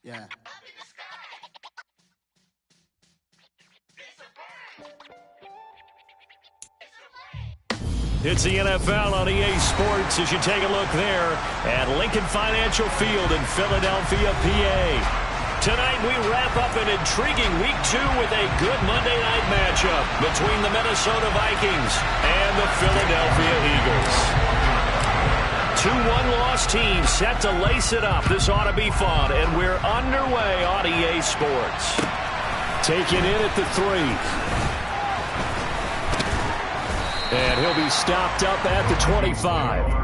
Yeah. It's the NFL on EA Sports as you take a look there at Lincoln Financial Field in Philadelphia, PA. Tonight we wrap up an intriguing Week 2 with a good Monday night matchup between the Minnesota Vikings and the Philadelphia Eagles. Two one-loss teams set to lace it up. This ought to be fun, and we're underway on EA Sports. Taking in at the 3. And he'll be stopped up at the 25.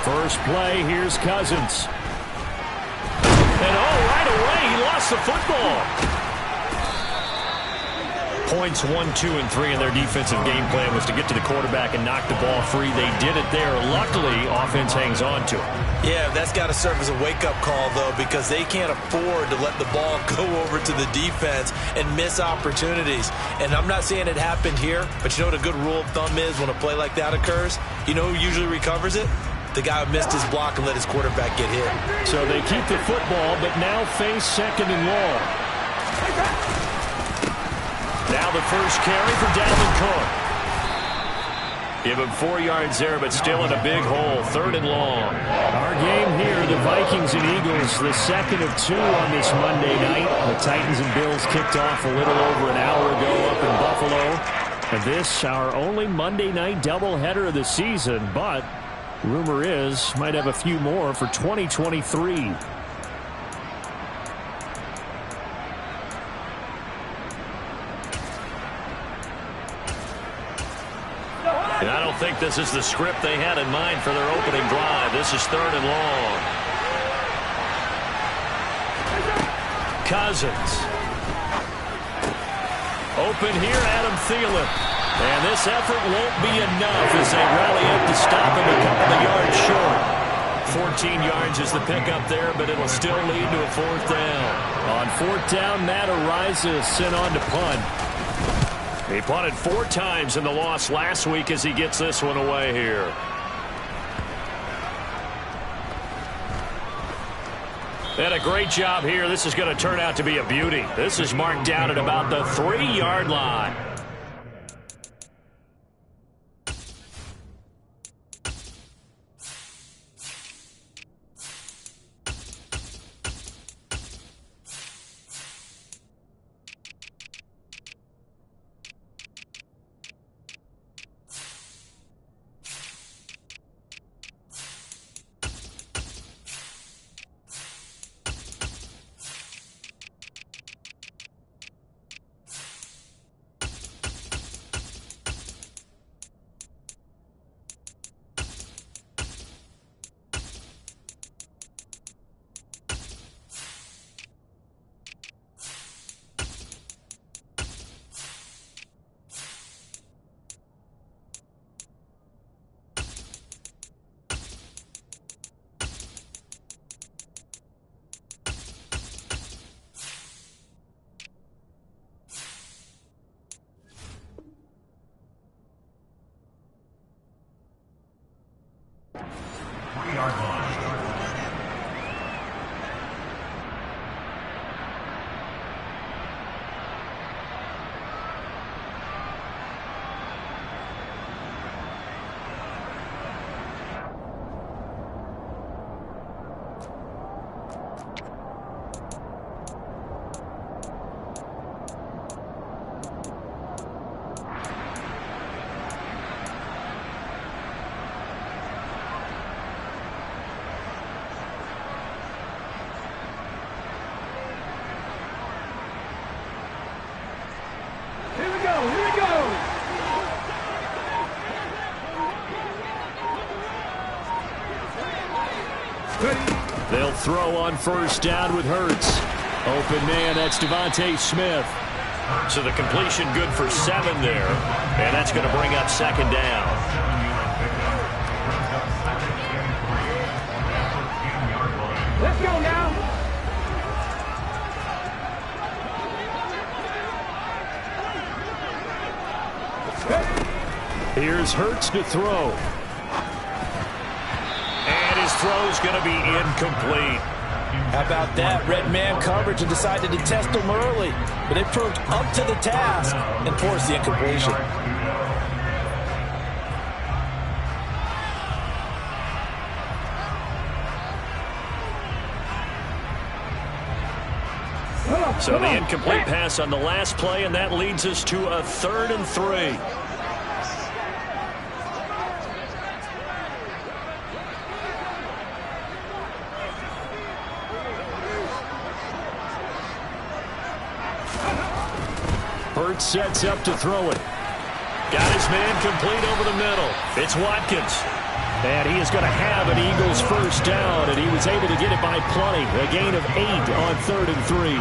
First play, here's Cousins. And right away, he lost the football. Points 1, 2, and 3 in their defensive game plan was to get to the quarterback and knock the ball free. They did it there. Luckily, offense hangs on to it. Yeah, that's got to serve as a wake-up call, though, because they can't afford to let the ball go over to the defense and miss opportunities. And I'm not saying it happened here, but you know what a good rule of thumb is when a play like that occurs? You know who usually recovers it? The guy who missed his block and let his quarterback get hit. So they keep the football, but now face second and long. Now the first carry for Dalvin Cook. Give him 4 yards there, but still in a big hole. 3rd and long. Our game here, the Vikings and Eagles, the second of 2 on this Monday night. The Titans and Bills kicked off a little over an hour ago up in Buffalo. And this, our only Monday night doubleheader of the season, but rumor is might have a few more for 2023. And I don't think this is the script they had in mind for their opening drive. This is 3rd and long. Cousins. Open here, Adam Thielen. And this effort won't be enough as they rally up to stop him a couple of yards short. 14 yards is the pickup there, but it'll still lead to a 4th down. On 4th down, Matt Araiza is sent on to punt. He punted 4 times in the loss last week as he gets this one away here. And a great job here. This is going to turn out to be a beauty. This is marked down at about the 3-yard line. throw on first down with Hurts. Open man, that's Devontae Smith. So the completion good for 7 there, and that's going to bring up second down. Let's go now. Here's Hurts to throw. And his throw's going to be incomplete. How about that? Red man coverage and decided to test him early, but it proved up to the task and forced the incompletion. So the incomplete pass on the last play, and that leads us to a 3rd and 3. Hurts sets up to throw it. Got his man complete over the middle. It's Watkins. And he is going to have an Eagles first down, and he was able to get it by plenty. A gain of 8 on 3rd and 3.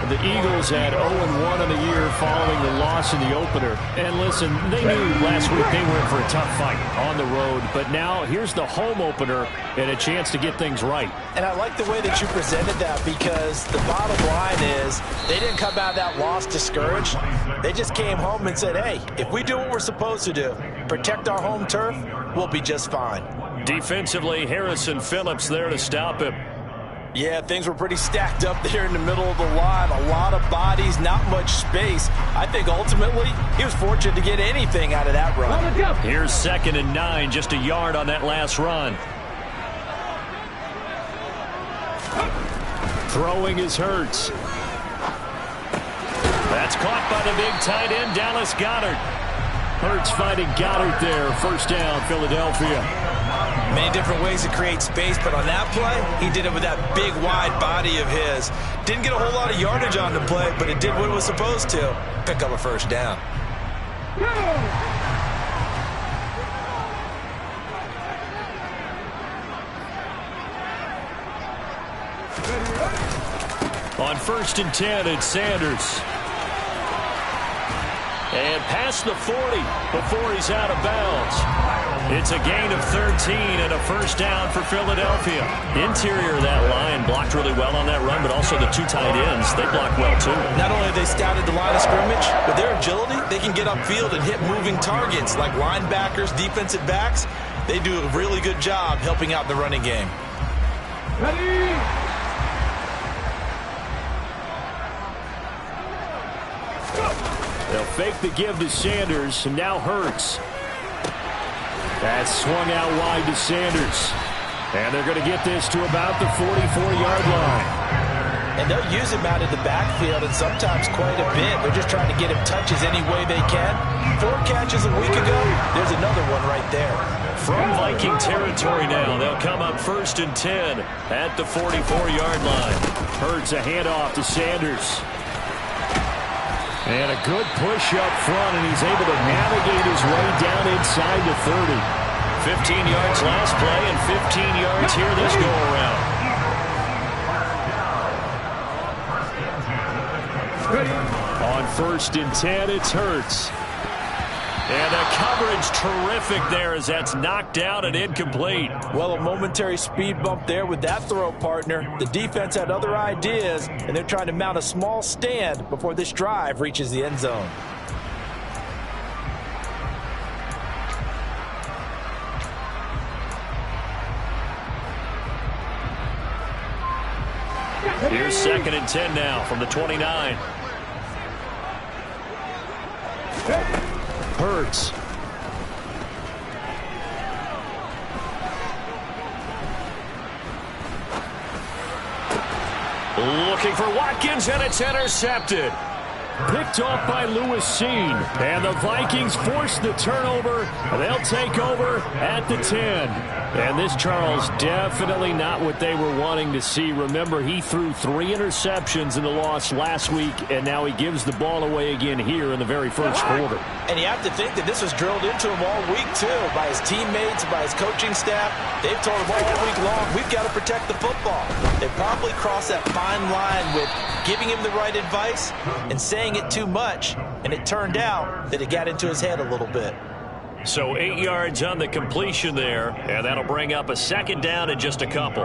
The Eagles had 0-1 in the year following the loss in the opener. And listen, they knew last week they were in for a tough fight on the road. But now here's the home opener and a chance to get things right. And I like the way that you presented that, because the bottom line is they didn't come out of that loss discouraged. They just came home and said, hey, if we do what we're supposed to do, protect our home turf, we'll be just fine. Defensively, Harrison Phillips there to stop him. Yeah, things were pretty stacked up there in the middle of the line. A lot of bodies, not much space. I think ultimately he was fortunate to get anything out of that run. Here's 2nd and 9, just a yard on that last run. Throwing is Hurts. That's caught by the big tight end, Dallas Goedert. Hurts finding Goddard there. First down, Philadelphia. Many different ways to create space, but on that play, he did it with that big, wide body of his. Didn't get a whole lot of yardage on the play, but it did what it was supposed to. Pick up a first down. On 1st and 10, it's Sanders. And past the 40 before he's out of bounds. It's a gain of 13 and a first down for Philadelphia. Interior of that line blocked really well on that run, but also the 2 tight ends, they blocked well too. Not only have they scouted the line of scrimmage, but their agility, they can get upfield and hit moving targets like linebackers, defensive backs. They do a really good job helping out in the running game. Ready? They'll fake the give to Sanders, and now Hurts. That's swung out wide to Sanders. And they're going to get this to about the 44-yard line. And they'll use him out of the backfield, and sometimes quite a bit. They're just trying to get him touches any way they can. 4 catches a week ago, there's another one right there. From Viking territory now, they'll come up 1st and 10 at the 44-yard line. Hurts a handoff to Sanders. And a good push up front, and he's able to navigate his way down inside the 30. 15 yards last play and 15 yards here this go-around. On 1st and 10, it's Hurts. And the coverage terrific there as that's knocked out and incomplete. Well, a momentary speed bump there with that throw, partner. The defense had other ideas, and they're trying to mount a small stand before this drive reaches the end zone. Here's 2nd and 10 now from the 29. Hurts. Looking for Watkins, and it's intercepted. Picked off by Lewis Seen. And the Vikings force the turnover. They'll take over at the 10. And this, Charles, definitely not what they were wanting to see. Remember, he threw 3 interceptions in the loss last week, and now he gives the ball away again here in the very first quarter. And you have to think that this was drilled into him all week, too, by his teammates, by his coaching staff. They've told him all week long, we've got to protect the football. They probably crossed that fine line with giving him the right advice and saying it too much, and it turned out that it got into his head a little bit. So 8 yards on the completion there, and that'll bring up a second down in just a couple.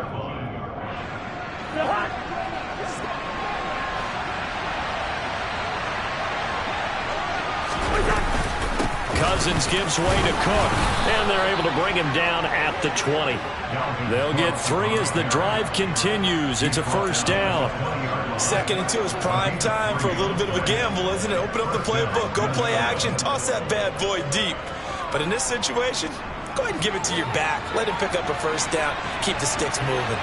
Cousins gives way to Cook, and they're able to bring him down at the 20. They'll get 3 as the drive continues. It's a first down. 2nd and 2 is prime time for a little bit of a gamble, isn't it? Open up the playbook, go play action, toss that bad boy deep. But in this situation, go ahead and give it to your back. Let him pick up a first down. Keep the sticks moving.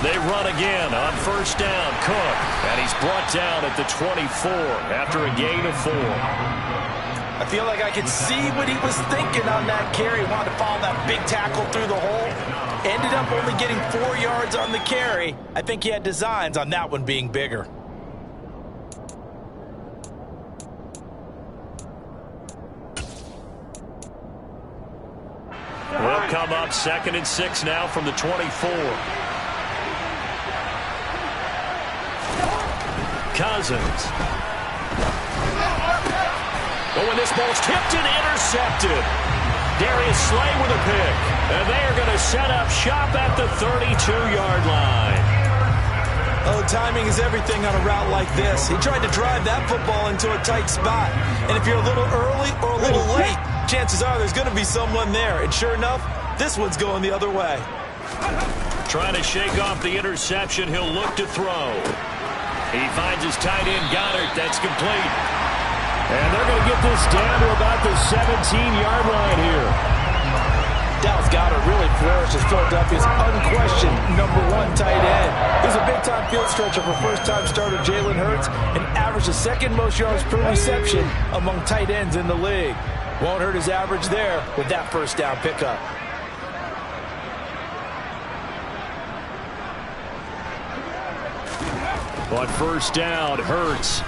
They run again on first down. Cook, and he's brought down at the 24 after a gain of 4. I feel like I could see what he was thinking on that carry. He wanted to follow that big tackle through the hole. Ended up only getting 4 yards on the carry. I think he had designs on that one being bigger. Will come up 2nd and 6 now from the 24. Cousins. Oh, and this ball's tipped and intercepted. Darius Slay with a pick. And they are going to set up shop at the 32-yard line. Oh, timing is everything on a route like this. He tried to drive that football into a tight spot. And if you're a little early or a little late, chances are there's going to be someone there. And sure enough, this one's going the other way. Trying to shake off the interception. He'll look to throw. He finds his tight end, Goddard. That's complete. And they're going to get this down to about the 17-yard line here. Dallas Goddard really flourished as Philadelphia's unquestioned #1 tight end. He's a big-time field stretcher for first-time starter Jalen Hurts and averaged the 2nd most yards per reception among tight ends in the league. Won't hurt his average there with that first down pickup. On first down, Hurts.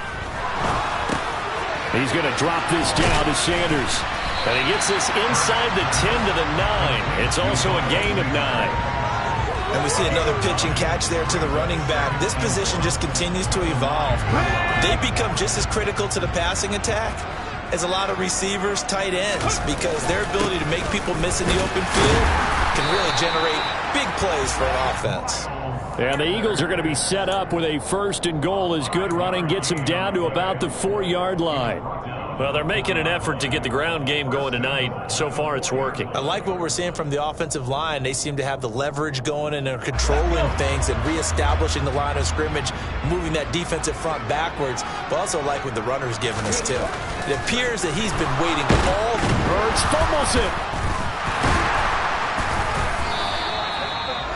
He's going to drop this down to Sanders. And he gets this inside the 10 to the 9. It's also a gain of 9. And we see another pitch and catch there to the running back. This position just continues to evolve. They become just as critical to the passing attack as a lot of receivers, tight ends, because their ability to make people miss in the open field can really generate big plays for an offense. And the Eagles are going to be set up with a 1st and goal as good running gets them down to about the 4-yard line. Well, they're making an effort to get the ground game going tonight. So far, it's working. I like what we're seeing from the offensive line. They seem to have the leverage going and they're controlling things and reestablishing the line of scrimmage, moving that defensive front backwards. But also like what the runner's giving us, too. It appears that he's been waiting all. Hurts fumbles it.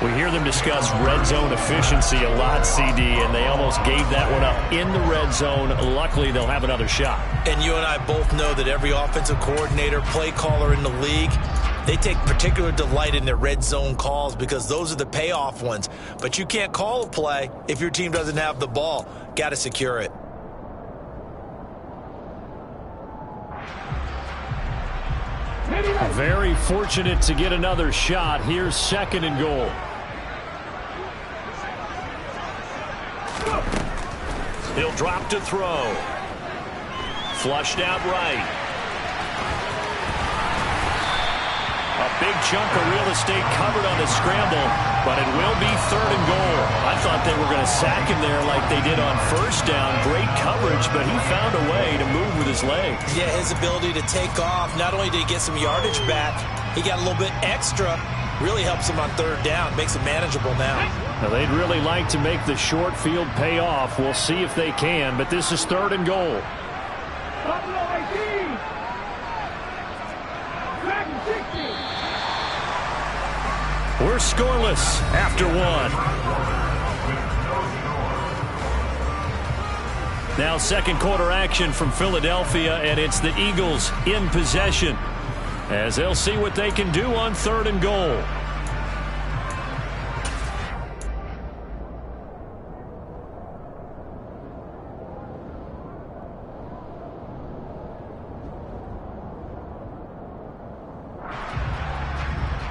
We hear them discuss red zone efficiency a lot, CD, and they almost gave that one up in the red zone. Luckily, they'll have another shot. And you and I both know that every offensive coordinator, play caller in the league, they take particular delight in their red zone calls because those are the payoff ones. But you can't call a play if your team doesn't have the ball. Got to secure it. Very fortunate to get another shot. Here's 2nd and goal. He'll drop to throw. Flushed out right. A big chunk of real estate covered on the scramble, but it will be 3rd and goal. I thought they were going to sack him there like they did on first down. Great coverage, but he found a way to move with his legs. Yeah, his ability to take off, not only did he get some yardage back, he got a little bit extra. Really helps him on 3rd down, makes it manageable now. Now, they'd really like to make the short field pay off. We'll see if they can, but this is 3rd and goal. We're scoreless after 1. Now second quarter action from Philadelphia, and it's the Eagles in possession as they'll see what they can do on 3rd and goal.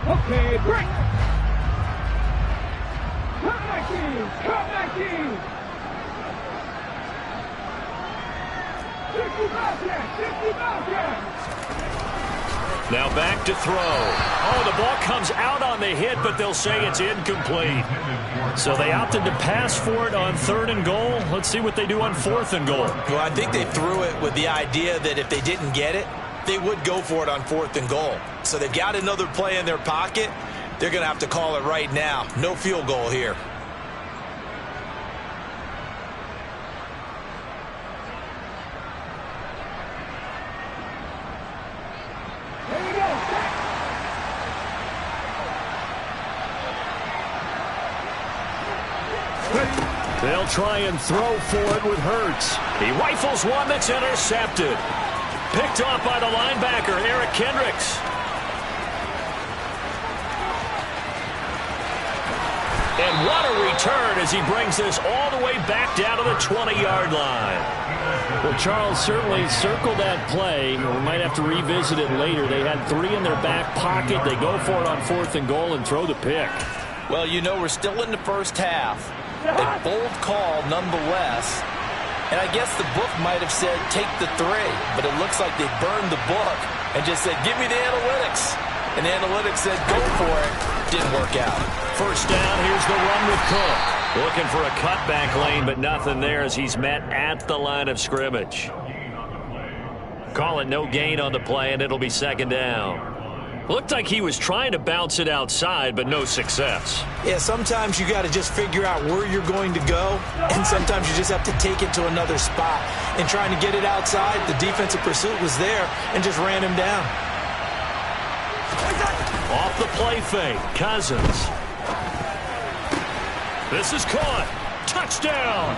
Okay, break. Come back in. Come back in. 65 yards. Now back to throw. Oh, the ball comes out on the hit, but they'll say it's incomplete. So they opted to pass for it on 3rd and goal. Let's see what they do on 4th and goal. Well, I think they threw it with the idea that if they didn't get it, they would go for it on 4th and goal. So they've got another play in their pocket. They're going to have to call it right now. No field goal here. Here we go. They'll try and throw for it with Hurts. He rifles one that's intercepted. Picked off by the linebacker, Eric Kendricks. And what a return as he brings this all the way back down to the 20-yard line. Well, Charles certainly circled that play. We might have to revisit it later. They had 3 in their back pocket. They go for it on 4th and goal and throw the pick. Well, you know, we're still in the first half. A bold call nonetheless. And I guess the book might have said take the 3, but it looks like they burned the book and just said give me the analytics. And the analytics said go for it. Didn't work out. First down, here's the run with Cook. Looking for a cutback lane, but nothing there as he's met at the line of scrimmage. Call it no gain on the play, and it'll be 2nd down. Looked like he was trying to bounce it outside, but no success. Yeah, sometimes you got to just figure out where you're going to go, and sometimes you just have to take it to another spot. And trying to get it outside, the defensive pursuit was there and just ran him down. Off the play fake, Cousins. This is caught. Touchdown.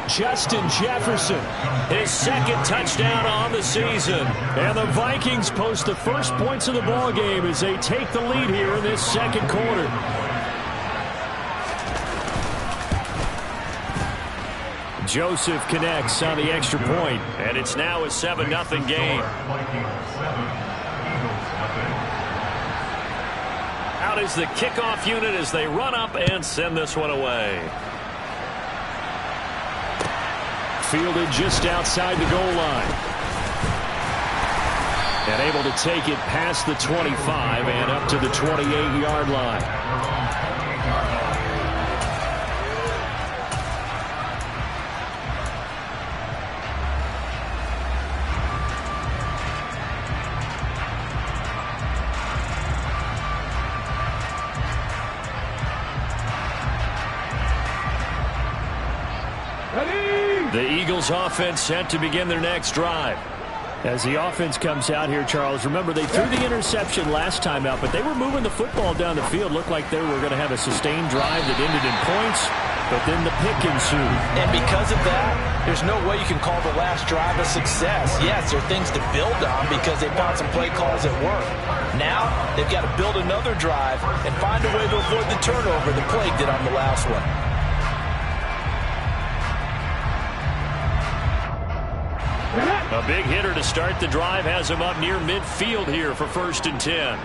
Justin Jefferson, his 2nd touchdown on the season. And the Vikings post the first points of the ball game as they take the lead here in this 2nd quarter. Joseph connects on the extra point, and it's now a 7-0 game. Out is the kickoff unit as they run up and send this one away. Fielded just outside the goal line. And able to take it past the 25 and up to the 28-yard line. The Eagles offense set to begin their next drive. As the offense comes out here, Charles, remember they threw the interception last time out, but they were moving the football down the field. Looked like they were going to have a sustained drive that ended in points, but then the pick ensued. And because of that, there's no way you can call the last drive a success. Yes, there are things to build on because they found some play calls that work. Now, they've got to build another drive and find a way to avoid the turnover that plagued it on the last one. A big hitter to start the drive has him up near midfield here for 1st and 10.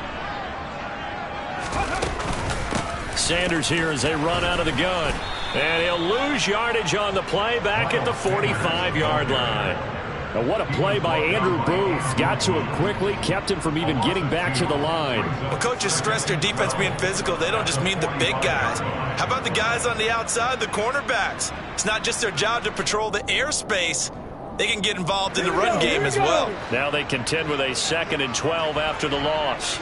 Sanders here as they run out of the gun. And he'll lose yardage on the play back at the 45-yard line. Now what a play by Andrew Booth. Got to him quickly, kept him from even getting back to the line. Well, coaches stress their defense being physical. They don't just mean the big guys. How about the guys on the outside, the cornerbacks? It's not just their job to patrol the airspace. They can get involved in the run game as well. Now they contend with a 2nd and 12 after the loss.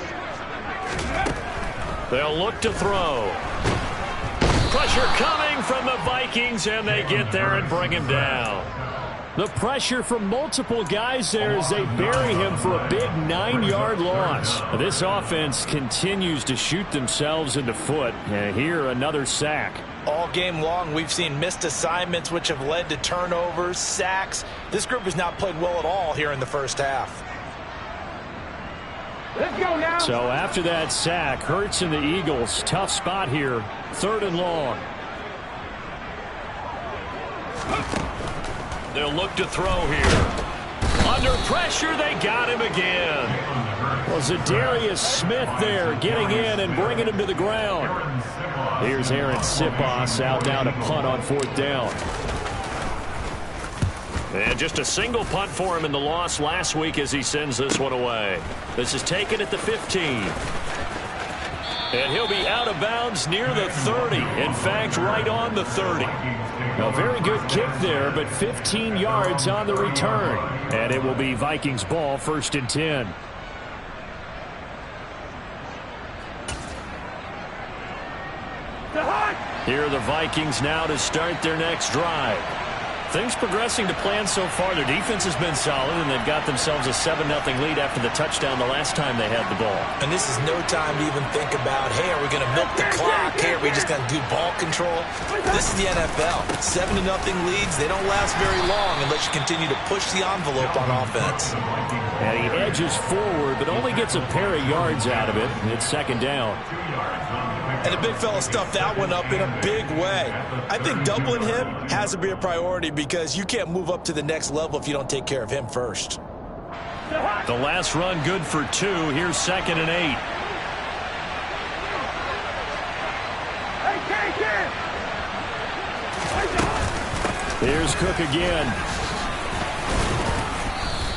They'll look to throw. Pressure coming from the Vikings, and they get there and bring him down. The pressure from multiple guys there as they bury him for a big 9-yard loss. This offense continues to shoot themselves in the foot. And here, another sack. All game long, we've seen missed assignments, which have led to turnovers, sacks. This group has not played well at all here in the first half. Let's go now. So after that sack, Hurts and the Eagles, tough spot here, 3rd and long. They'll look to throw here. Under pressure, they got him again. Well, Zadarius Smith there getting in and bringing him to the ground. Here's Aaron Sipos out now to punt on 4th down. And just a single punt for him in the loss last week as he sends this one away. This is taken at the 15. And he'll be out of bounds near the 30. In fact, right on the 30. A very good kick there, but 15 yards on the return. And it will be Vikings ball, 1st and 10. Here are the Vikings now to start their next drive. Things progressing to plan so far. Their defense has been solid, and they've got themselves a 7-0 lead after the touchdown the last time they had the ball. And this is no time to even think about, hey, are we going to milk the clock? Hey, are we just going to do ball control? This is the NFL. 7-0 leads, they don't last very long unless you continue to push the envelope on offense. And he edges forward, but only gets a pair of yards out of it. It's 2nd down. And the big fella stuffed that one up in a big way. I think doubling him has to be a priority because you can't move up to the next level if you don't take care of him first. The last run good for 2. Here's 2nd and 8. Here's Cook again.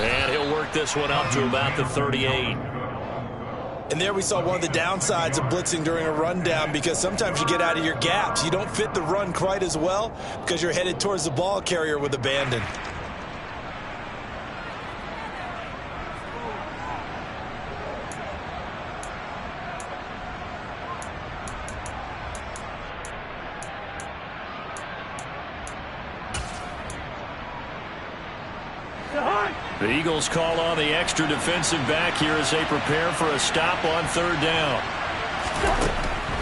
And he'll work this one up to about the 38. And there we saw one of the downsides of blitzing during a rundown because sometimes you get out of your gaps. You don't fit the run quite as well because you're headed towards the ball carrier with abandon. The Eagles call on the extra defensive back here as they prepare for a stop on 3rd down.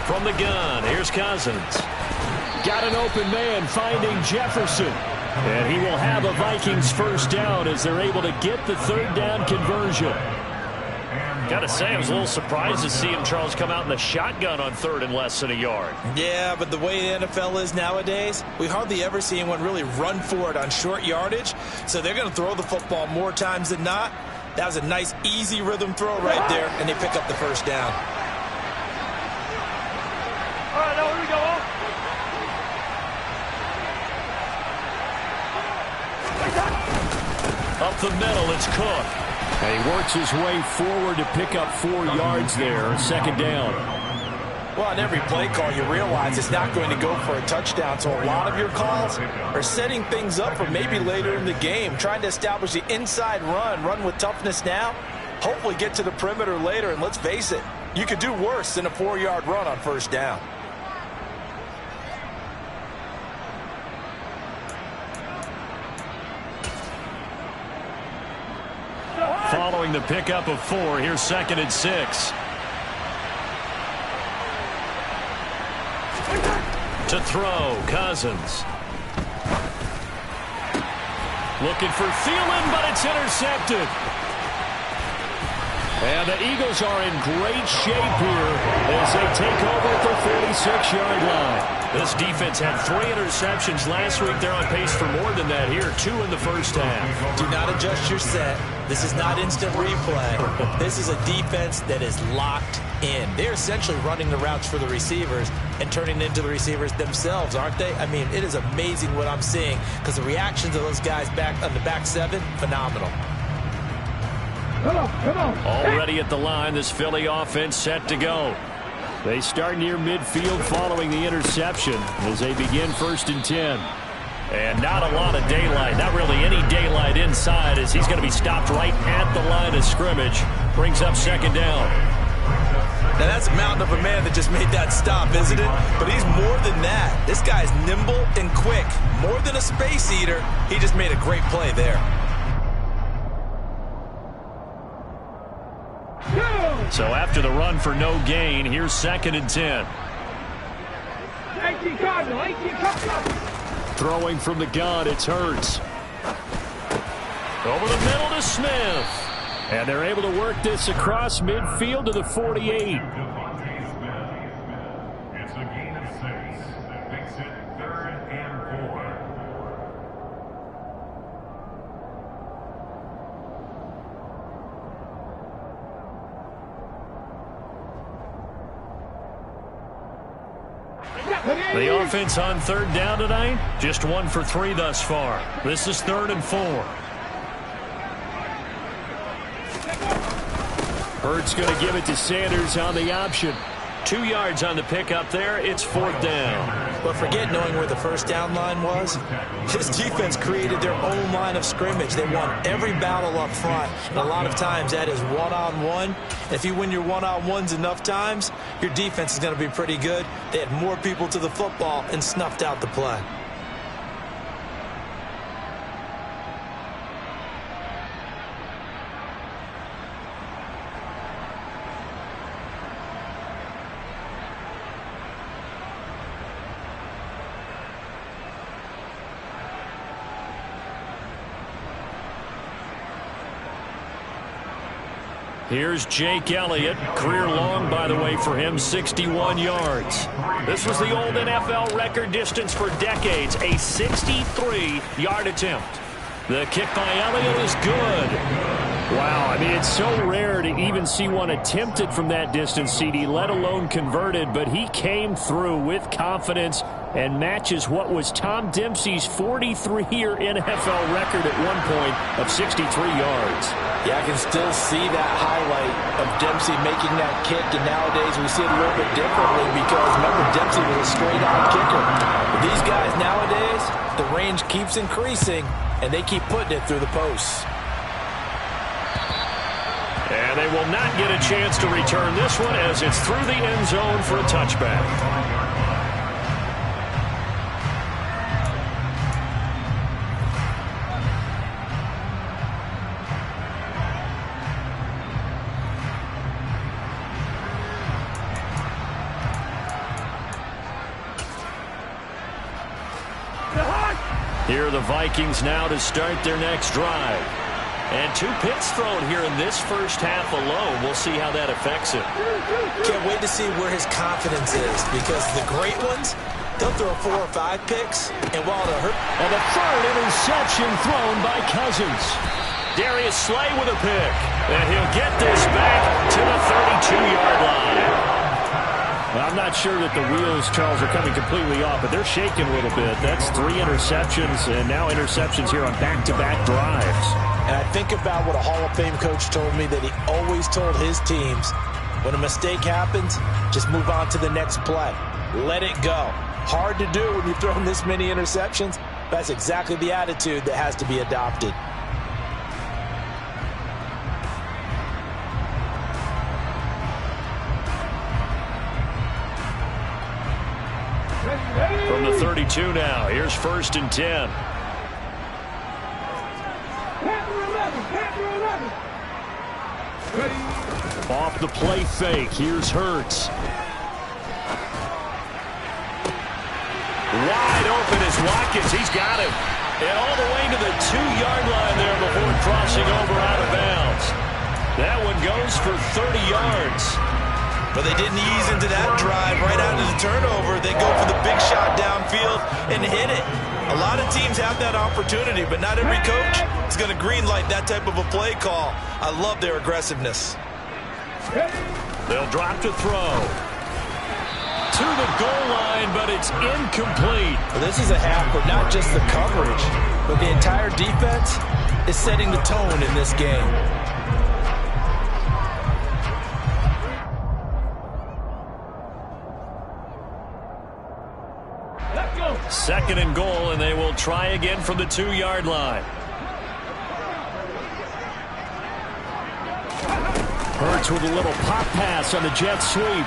From the gun, here's Cousins. Got an open man finding Jefferson. And he will have a Vikings 1st down as they're able to get the 3rd down conversion. Got to say, I was a little surprised to see him, Charles, come out in the shotgun on 3rd and less than a yard. Yeah, but the way the NFL is nowadays, we hardly ever see anyone really run for it on short yardage. So they're going to throw the football more times than not. That was a nice, easy rhythm throw right there, and they pick up the 1st down. All right, now here we go. Up the middle, it's Cook. And he works his way forward to pick up 4 yards there, 2nd down. Well, on every play call, you realize it's not going to go for a touchdown. So a lot of your calls are setting things up for maybe later in the game, trying to establish the inside run with toughness now, hopefully get to the perimeter later. And let's face it, you could do worse than a 4-yard run on 1st down. Following the pickup of 4, here's 2nd and 6. To throw, Cousins. Looking for Thielen, but it's intercepted. And the Eagles are in great shape here as they take over at the 46-yard line. This defense had 3 interceptions last week. They're on pace for more than that here, 2 in the first half. Do not adjust your set. This is not instant replay. This is a defense that is locked in. They're essentially running the routes for the receivers and turning into the receivers themselves, aren't they? I mean, it is amazing what I'm seeing because the reactions of those guys back on the back 7, phenomenal. Come on. Already at the line, this Philly offense set to go. They start near midfield following the interception as they begin 1st and 10. And not a lot of daylight, not really any daylight inside as he's going to be stopped right at the line of scrimmage. Brings up 2nd down. Now that's a mountain of a man that just made that stop, isn't it? But he's more than that. This guy's nimble and quick. More than a space eater, he just made a great play there. So after the run for no gain, here's 2nd and 10. 18 Cardinal, 18 Cardinal. Throwing from the gun, it's Hurts. Over the middle to Smith. And they're able to work this across midfield to the 48. It's a gain of 6. That makes it 3rd and 4. The offense on 3rd down tonight, just 1 for 3 thus far. This is 3rd and 4. Hurts going to give it to Sanders on the option. 2 yards on the pickup there. It's 4th down. But forget knowing where the first down line was. This defense created their own line of scrimmage. They won every battle up front. And a lot of times that is one-on-one. If you win your one-on-ones enough times, your defense is going to be pretty good. They had more people to the football and snuffed out the play. Here's Jake Elliott. Career long, by the way, for him, 61 yards. This was the old NFL record distance for decades, a 63-yard attempt. The kick by Elliott is good. Wow, I mean, it's so rare to even see one attempted from that distance, CD, let alone converted, but he came through with confidence and matches what was Tom Dempsey's 43-year NFL record at one point of 63 yards. Yeah, I can still see that highlight of Dempsey making that kick, and nowadays we see it a little bit differently because, remember, Dempsey was a straight-on kicker. But these guys nowadays, the range keeps increasing, and they keep putting it through the posts. And they will not get a chance to return this one as it's through the end zone for a touchback. Here are the Vikings now to start their next drive. And 2 picks thrown here in this first half alone. We'll see how that affects him. Can't wait to see where his confidence is, because the great ones, they'll throw 4 or 5 picks, and while they're hurt. And the 3rd interception thrown by Cousins. Darius Slay with a pick. And he'll get this back to the 32-yard line. Well, I'm not sure that the wheels, Charles, are coming completely off, but they're shaking a little bit. That's 3 interceptions, and now interceptions here on back-to-back drives. And I think about what a Hall of Fame coach told me, that he always told his teams, when a mistake happens, just move on to the next play. Let it go. Hard to do when you've thrown this many interceptions. That's exactly the attitude that has to be adopted. From the 32 now, here's 1st and 10. Off the play fake, here's Hurts. Wide open is Watkins. He's got him. And all the way to the 2-yard line there before crossing over out of bounds. That one goes for 30 yards. But they didn't ease into that drive right out of the turnover. They go for the big shot downfield and hit it. A lot of teams have that opportunity, but not every coach is going to greenlight that type of a play call. I love their aggressiveness. They'll drop to throw. To the goal line, but it's incomplete. Well, this is a half where not just the coverage, but the entire defense is setting the tone in this game. 2nd and goal, and they will try again from the 2-yard line. Hurts with a little pop pass on the jet sweep.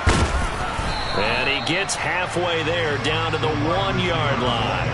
And he gets halfway there, down to the 1-yard line.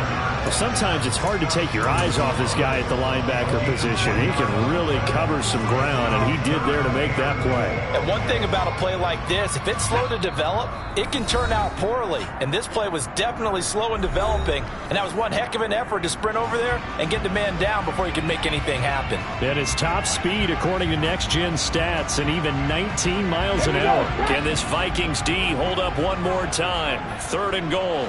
Sometimes it's hard to take your eyes off this guy at the linebacker position. He can really cover some ground, and he did there to make that play. And one thing about a play like this, if it's slow to develop, it can turn out poorly. And this play was definitely slow in developing, and that was one heck of an effort to sprint over there and get the man down before he could make anything happen. That is top speed according to next-gen stats, and even 19 miles an hour. Can this Vikings D hold up one more time? 3rd and goal.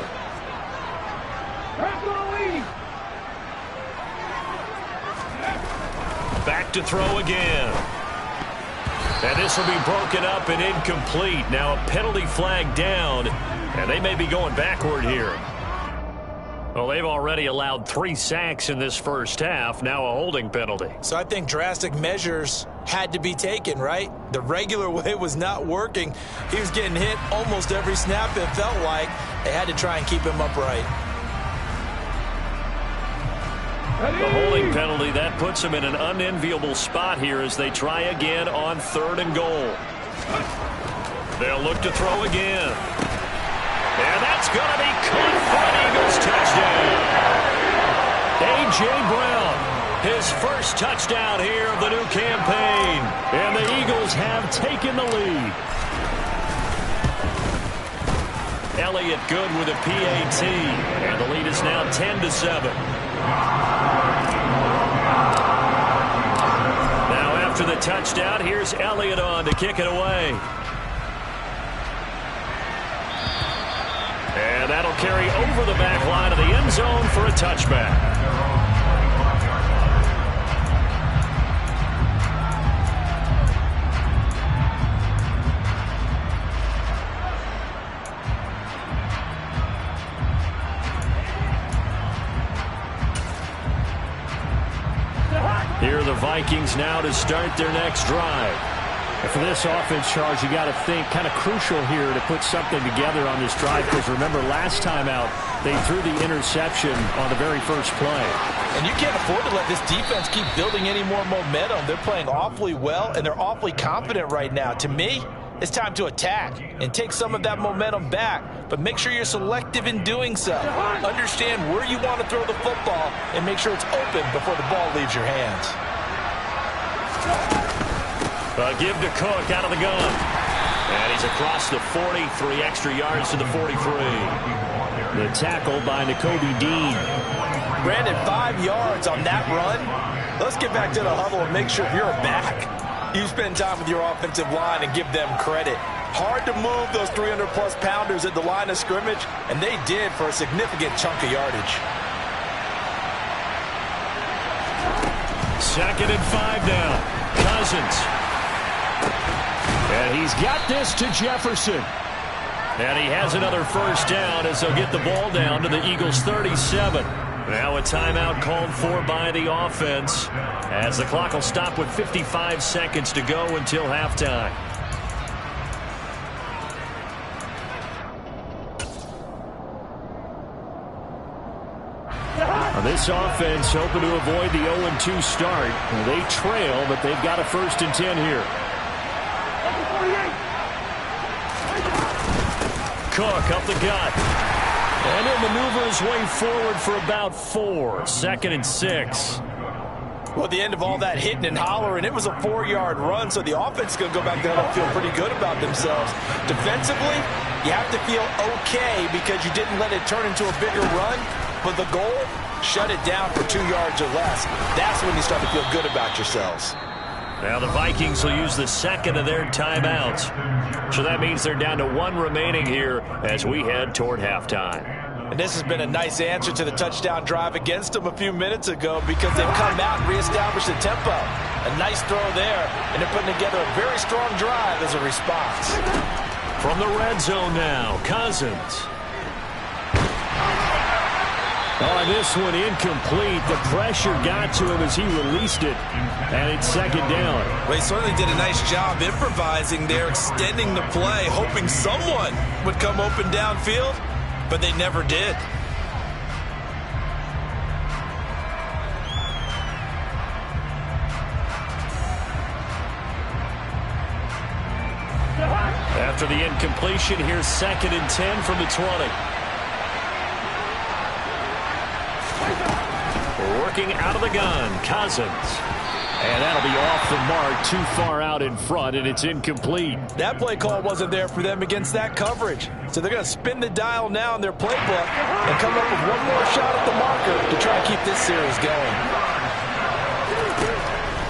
Back to throw again. And this will be broken up and incomplete. Now a penalty flag down, and they may be going backward here. Well, they've already allowed 3 sacks in this first half. Now a holding penalty. So I think drastic measures had to be taken, right? The regular way was not working. He was getting hit almost every snap, it felt like. They had to try and keep him upright. The holding penalty, that puts them in an unenviable spot here as they try again on 3rd and goal. They'll look to throw again. And that's going to be caught for an Eagles touchdown. A.J. Brown, his first touchdown here of the new campaign. And the Eagles have taken the lead. Elliott good with a PAT. And the lead is now 10-7. Now after the touchdown, here's Elliott on to kick it away. And that'll carry over the back line of the end zone for a touchback. Here are the Vikings now to start their next drive. And for this offense, Charles, you got to think kind of crucial here to put something together on this drive, because remember last time out they threw the interception on the very first play. And you can't afford to let this defense keep building any more momentum. They're playing awfully well, and they're awfully confident right now. To me, it's time to attack and take some of that momentum back, but make sure you're selective in doing so. Understand where you want to throw the football and make sure it's open before the ball leaves your hands. Give to Cook out of the gun. And he's across the 40, 3 extra yards to the 43. The tackle by Nakobe Dean. Brandon, 5 yards on that run. Let's get back to the huddle and make sure you're a back. You spend time with your offensive line and give them credit. Hard to move those 300-plus pounders at the line of scrimmage, and they did for a significant chunk of yardage. 2nd and 5 now. Cousins. And he's got this to Jefferson. And he has another first down as they'll get the ball down to the Eagles' 37. Now a timeout called for by the offense as the clock will stop with 55 seconds to go until halftime. Now this offense hoping to avoid the 0-2 start. They trail, but they've got a 1st and 10 here. Cook up the gut. And he'll maneuver his way forward for about 4. 2nd and 6. Well, at the end of all that hitting and hollering, it was a 4-yard run, so the offense is going to go back there and feel pretty good about themselves. Defensively, you have to feel okay because you didn't let it turn into a bigger run, but the goal, shut it down for 2 yards or less. That's when you start to feel good about yourselves. Now the Vikings will use the 2nd of their timeouts. So that means they're down to 1 remaining here as we head toward halftime. And this has been a nice answer to the touchdown drive against them a few minutes ago because they've come out and reestablished the tempo. A nice throw there, and they're putting together a very strong drive as a response. From the red zone now, Cousins. Oh, this one incomplete. The pressure got to him as he released it. And it's 2nd down. Well, he certainly did a nice job improvising there, extending the play, hoping someone would come open downfield, but they never did. After the incompletion, here's 2nd and 10 from the 20. Working out of the gun, Cousins. And that'll be off the mark, too far out in front, and it's incomplete. That play call wasn't there for them against that coverage. So they're going to spin the dial now in their playbook and come up with one more shot at the marker to try and keep this series going.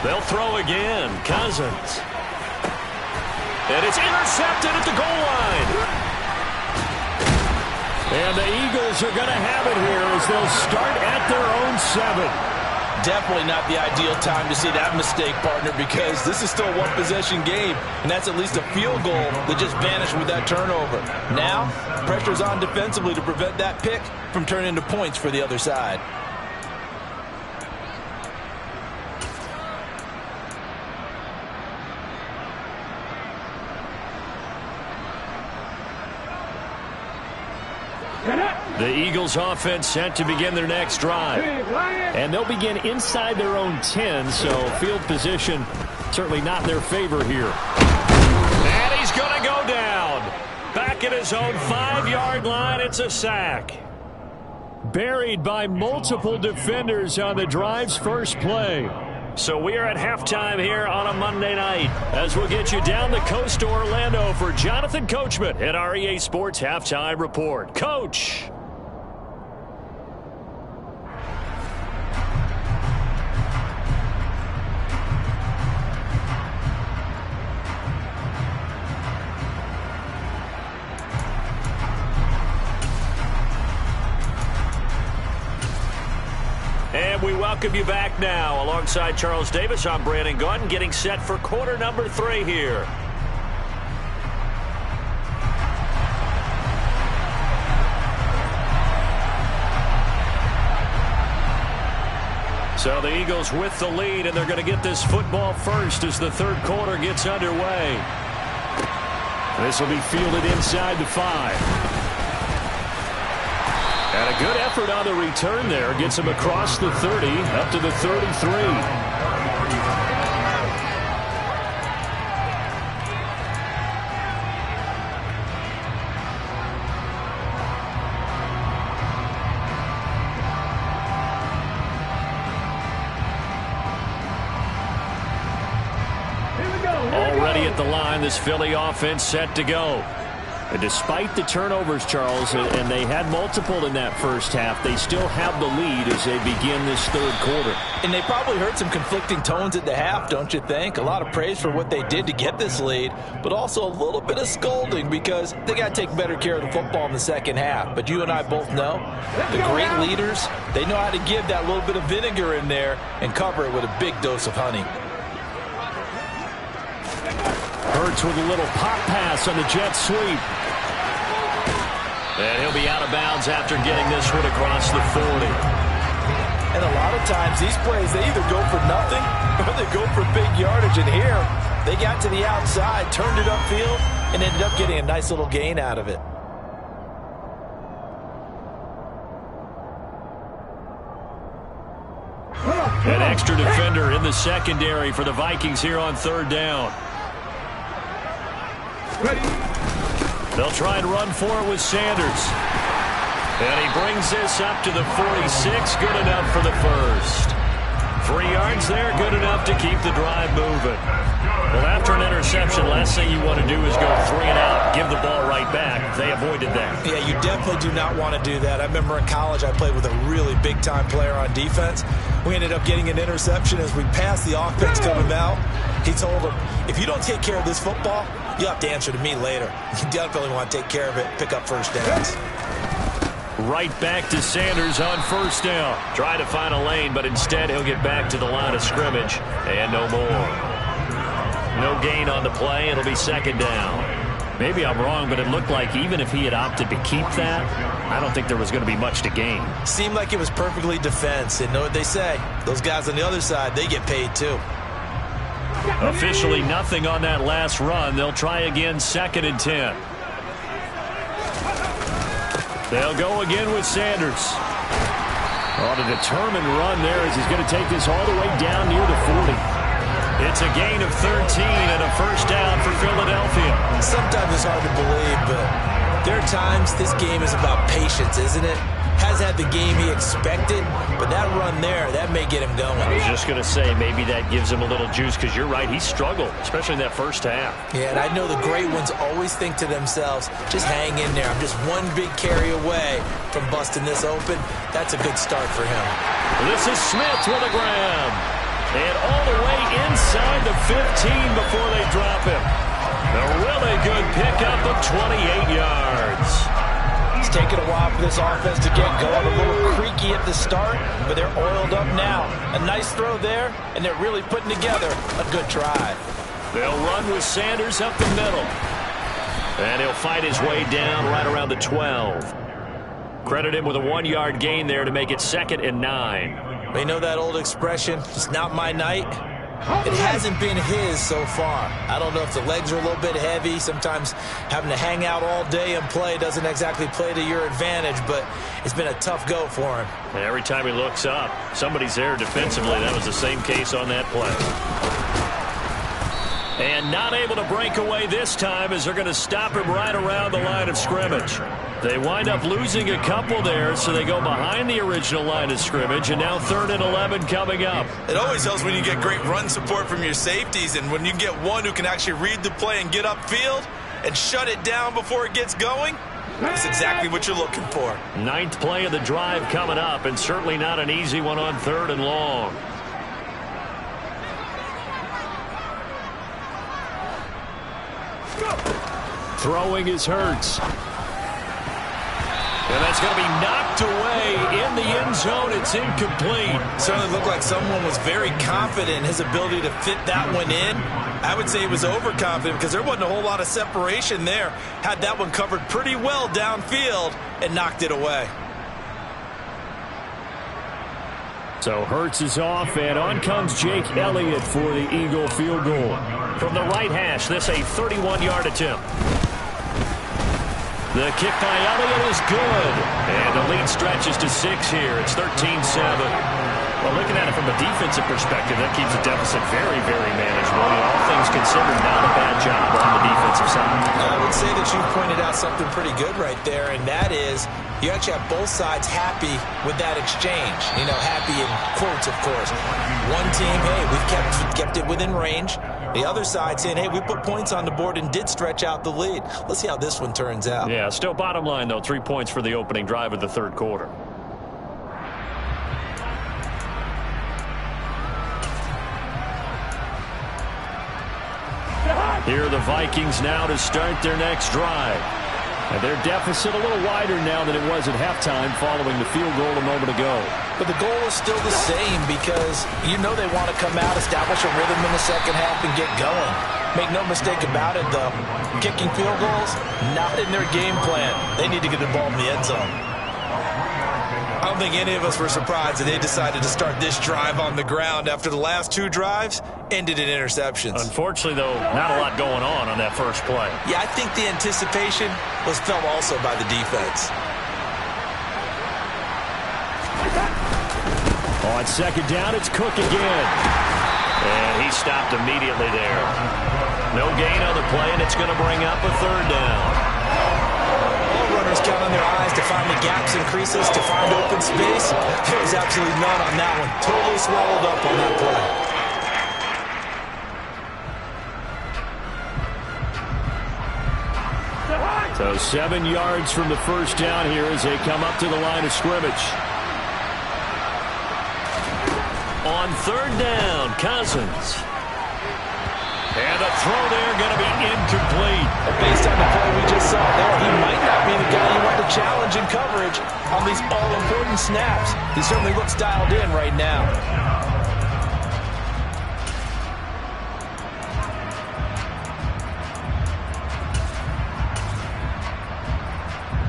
They'll throw again, Cousins. And it's intercepted at the goal line. And the Eagles are going to have it here as they'll start at their own 7. Definitely not the ideal time to see that mistake, partner, because this is still a one-possession game, and that's at least a field goal that just vanished with that turnover. Now, pressure's on defensively to prevent that pick from turning into points for the other side. The Eagles offense set to begin their next drive. And they'll begin inside their own 10, so field position certainly not in their favor here. And he's going to go down. Back at his own 5-yard line, it's a sack. Buried by multiple defenders on the drive's first play. So we are at halftime here on a Monday night as we'll get you down the coast to Orlando for Jonathan Coachman at our EA Sports Halftime Report. Coach. And we welcome you back now. Alongside Charles Davis, I'm Brandon Gunn, getting set for quarter number 3 here. So the Eagles with the lead, and they're going to get this football first as the third quarter gets underway. This will be fielded inside the 5. And a good effort on the return there. Gets him across the 30, up to the 33. Already at the line, this Philly offense set to go. And despite the turnovers, Charles, and they had multiple in that first half, they still have the lead as they begin this third quarter. And they probably heard some conflicting tones at the half, don't you think? A lot of praise for what they did to get this lead, but also a little bit of scolding because they got to take better care of the football in the second half. But you and I both know the great leaders, they know how to give that little bit of vinegar in there and cover it with a big dose of honey. Hurts with a little pop pass on the jet sweep. And he'll be out of bounds after getting this one across the 40. And a lot of times these plays, they either go for nothing or they go for big yardage. And here, they got to the outside, turned it upfield, and ended up getting a nice little gain out of it. An extra defender in the secondary for the Vikings here on third down. They'll try and run for it with Sanders. And he brings this up to the 46. Good enough for the first. 3 yards there, good enough to keep the drive moving. Well, after an interception, last thing you want to do is go 3 and out, give the ball right back. They avoided that. Yeah, you definitely do not want to do that. I remember in college I played with a really big-time player on defense. We ended up getting an interception as we passed the offense coming out. He told him, if you don't take care of this football, you have to answer to me later. You definitely want to take care of it, pick up first downs. Right back to Sanders on first down. Try to find a lane, but instead he'll get back to the line of scrimmage. And no more. No gain on the play. It'll be second down. Maybe I'm wrong, but it looked like even if he had opted to keep that, I don't think there was going to be much to gain. Seemed like it was perfectly defense. And know what they say. Those guys on the other side, they get paid too. Officially nothing on that last run. They'll try again, second and 10. They'll go again with Sanders. On a determined run there as he's going to take this all the way down near the 40. It's a gain of 13 and a first down for Philadelphia. Sometimes it's hard to believe, but there are times this game is about patience, isn't it? hasn't had the game he expected, but that run there, that may get him going. I was just going to say, maybe that gives him a little juice, because you're right, he struggled, especially in that first half. Yeah, and I know the great ones always think to themselves, just hang in there. I'm just one big carry away from busting this open. That's a good start for him. This is Smith with a grab. And all the way inside the 15 before they drop him. A really good pickup of 28 yards. It's taken a while for this offense to get going. A little creaky at the start, but they're oiled up now. A nice throw there, and they're really putting together a good drive. They'll run with Sanders up the middle. And he'll fight his way down right around the 12. Credit him with a 1-yard gain there to make it 2nd and 9. You know that old expression, it's not my night? It hasn't been his so far. I don't know if the legs are a little bit heavy. Sometimes having to hang out all day and play doesn't exactly play to your advantage, but it's been a tough go for him. And every time he looks up, somebody's there defensively. That was the same case on that play. And not able to break away this time as they're going to stop him right around the line of scrimmage. They wind up losing a couple there, so they go behind the original line of scrimmage, and now 3rd and 11 coming up. It always helps when you get great run support from your safeties, and when you get one who can actually read the play and get upfield and shut it down before it gets going, that's exactly what you're looking for. 9th play of the drive coming up, and certainly not an easy one on 3rd and long. Throwing is Hurts. And that's going to be knocked away in the end zone. It's incomplete. Certainly looked like someone was very confident in his ability to fit that one in. I would say he was overconfident because there wasn't a whole lot of separation there. Had that one covered pretty well downfield and knocked it away. So Hurts is off, and on comes Jake Elliott for the Eagle field goal. From the right hash, this a 31-yard attempt. The kick by Elliott is good. And the lead stretches to 6 here. It's 13-7. Well, looking at it from a defensive perspective, that keeps the deficit very, very manageable. All things considered, not a bad job on the defensive side. I would say that you pointed out something pretty good right there, and that is you actually have both sides happy with that exchange. You know, happy in quotes, of course. One team, hey, we've kept it within range. The other side saying, hey, we put points on the board and did stretch out the lead. Let's see how this one turns out. Yeah, still bottom line, though, 3 points for the opening drive of the 3rd quarter. Here are the Vikings now to start their next drive. And their deficit a little wider now than it was at halftime following the field goal a moment ago. But the goal is still the same because you know they want to come out, establish a rhythm in the second half, and get going. Make no mistake about it, though. Kicking field goals, not in their game plan. They need to get the ball in the end zone. I don't think any of us were surprised that they decided to start this drive on the ground after the last 2 drives ended in interceptions. Unfortunately, though, not a lot going on that first play. Yeah, I think the anticipation was felt also by the defense. On 2nd down, it's Cook again. And he stopped immediately there. No gain on the play, and it's going to bring up a 3rd down. Runners count on their eyes to find the gaps and creases, to find open space. There was absolutely none on that one. Totally swallowed up on that play. So 7 yards from the first down here as they come up to the line of scrimmage. On 3rd down, Cousins. And a throw there going to be incomplete. Based on the play we just saw there, he might not be the guy you want to challenge in coverage on these all-important snaps. He certainly looks dialed in right now.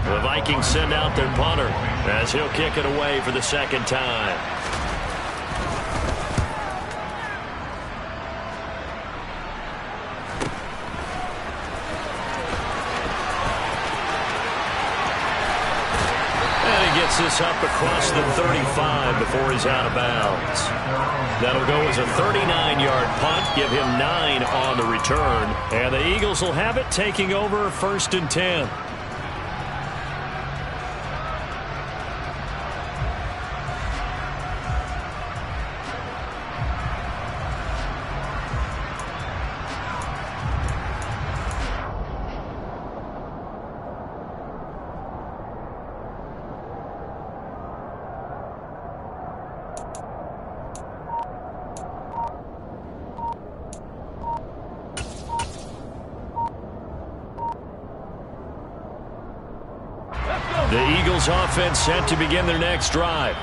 The Vikings send out their punter as he'll kick it away for the 2nd time. This up across the 35 before he's out of bounds. That'll go as a 39-yard punt, give him 9 on the return. And the Eagles will have it, taking over 1st and 10. Eagles offense set to begin their next drive.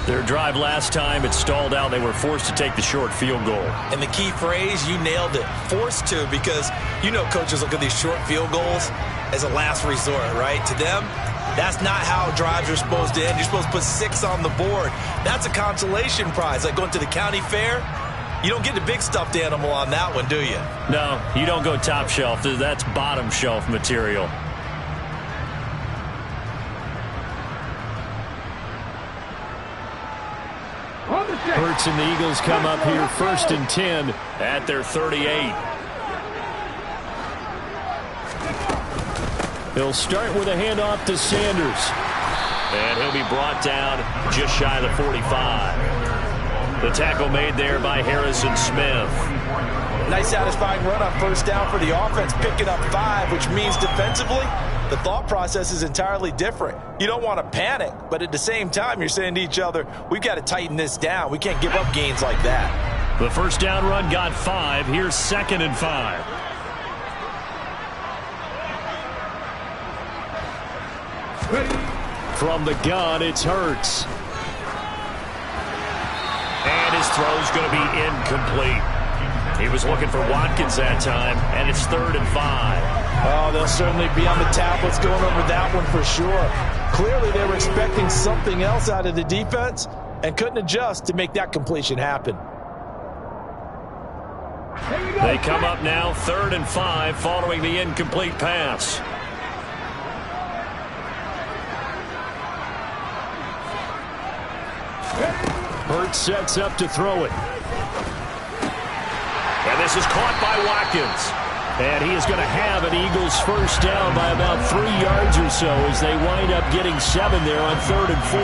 Their drive last time, it stalled out. They were forced to take the short field goal. And the key phrase, you nailed it, forced to, because you know coaches look at these short field goals as a last resort, right? To them, that's not how drives are supposed to end. You're supposed to put 6 on the board. That's a consolation prize. Like going to the county fair, you don't get the big stuffed animal on that one, do you? No, you don't go top shelf. That's bottom shelf material. Hurts and the Eagles come up here 1st and 10 at their 38. They'll start with a handoff to Sanders. And he'll be brought down just shy of the 45. The tackle made there by Harrison Smith. Nice satisfying run on 1st down for the offense, picking up 5, which means defensively, the thought process is entirely different. You don't want to panic, but at the same time, you're saying to each other, we've got to tighten this down. We can't give up gains like that. The 1st down run got 5. Here's 2nd and 5. From the gun, it's Hurts. And his throw's going to be incomplete. He was looking for Watkins that time, and it's 3rd and 5. Oh, they'll certainly be on the tablets going over that one for sure. Clearly, they were expecting something else out of the defense and couldn't adjust to make that completion happen. They come up now 3rd and 5 following the incomplete pass. Hurts sets up to throw it. And this is caught by Watkins. And he is going to have an Eagles 1st down by about 3 yards or so as they wind up getting 7 there on 3rd and 4.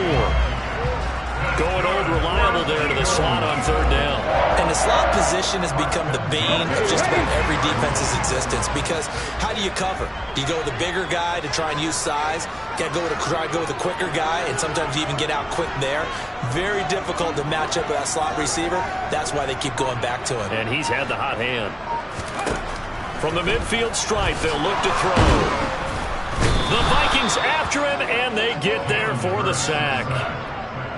Going old reliable there to the slot on 3rd down. And the slot position has become the bane of just about every defense's existence, because how do you cover? Do you go with the bigger guy to try and use size? Got to try to go with the quicker guy, and sometimes you even get out quick there. Very difficult to match up with that slot receiver. That's why they keep going back to him. And he's had the hot hand. From the midfield stripe, they'll look to throw. The Vikings after him, and they get there for the sack.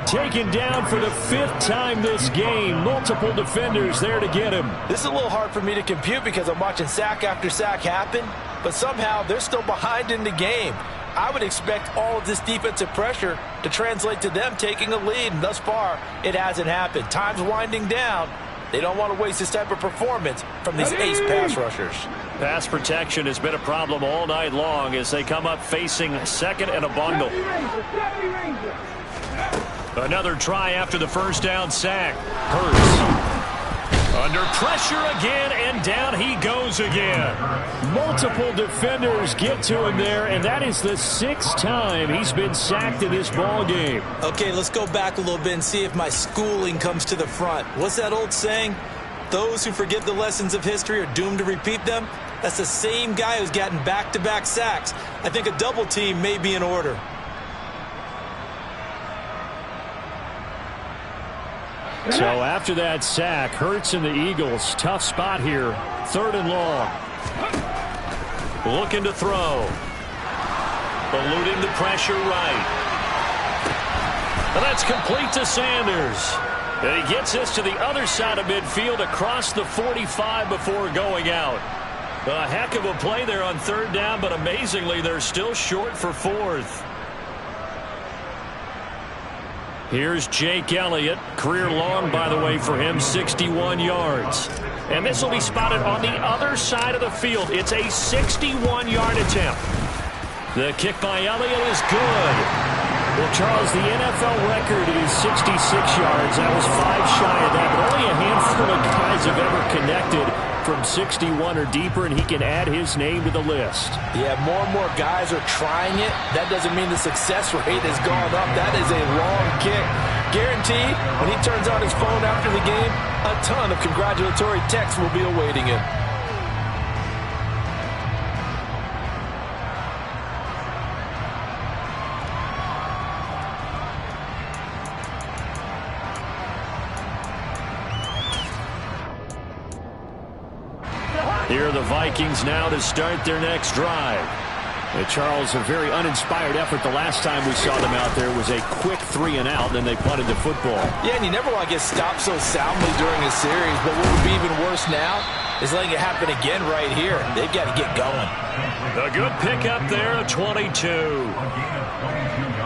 Taken down for the 5th time this game. Multiple defenders there to get him. This is a little hard for me to compute because I'm watching sack after sack happen, but somehow they're still behind in the game. I would expect all of this defensive pressure to translate to them taking a lead, and thus far, it hasn't happened. Time's winding down. They don't want to waste this type of performance from these ace pass rushers. Pass protection has been a problem all night long as they come up facing 2nd and a bundle. Another try after the 1st down sack. Hurts. Under pressure again, and down he goes again. Multiple defenders get to him there, and that is the 6th time he's been sacked in this ball game. Okay, let's go back a little bit and see if my schooling comes to the front. What's that old saying? Those who forget the lessons of history are doomed to repeat them. That's the same guy who's gotten back-to-back sacks. I think a double team may be in order. So after that sack, Hurts and the Eagles, tough spot here. 3rd and long. Looking to throw. Eluding the pressure right. And that's complete to Sanders. And he gets this to the other side of midfield across the 45 before going out. A heck of a play there on 3rd down, but amazingly, they're still short for 4th. Here's Jake Elliott. Career long, by the way, for him, 61 yards. And this will be spotted on the other side of the field. It's a 61-yard attempt. The kick by Elliott is good. Well, Charles, the NFL record is 66 yards. That was 5 shy of that, but only a handful of guys have ever connected from 61 or deeper, and he can add his name to the list. Yeah, more and more guys are trying it. That doesn't mean the success rate has gone up. That is a long kick. Guaranteed, when he turns on his phone after the game, a ton of congratulatory texts will be awaiting him. Here are the Vikings now to start their next drive. Charles, a very uninspired effort. The last time we saw them out there was a quick 3-and-out, then they punted the football. Yeah, and you never want to get stopped so soundly during a series, but what would be even worse now is letting it happen again right here. They've got to get going. A good pickup there, 22.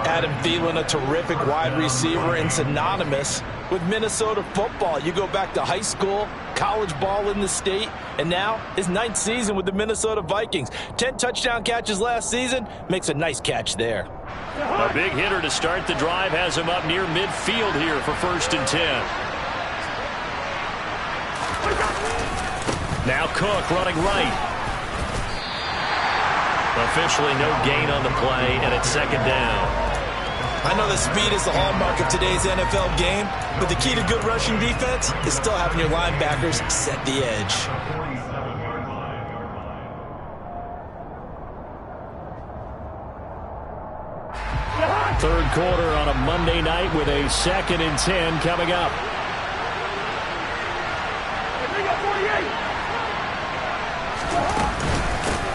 Adam Thielen, a terrific wide receiver and synonymous with Minnesota football. You go back to high school, college ball in the state, and now his 9th season with the Minnesota Vikings. 10 touchdown catches last season, makes a nice catch there. A big hitter to start the drive has him up near midfield here for 1st and 10. Now Cook running right. Officially no gain on the play, and it's 2nd down. I know that speed is the hallmark of today's NFL game, but the key to good rushing defense is still having your linebackers set the edge. 3rd quarter on a Monday night with a 2nd and 10 coming up.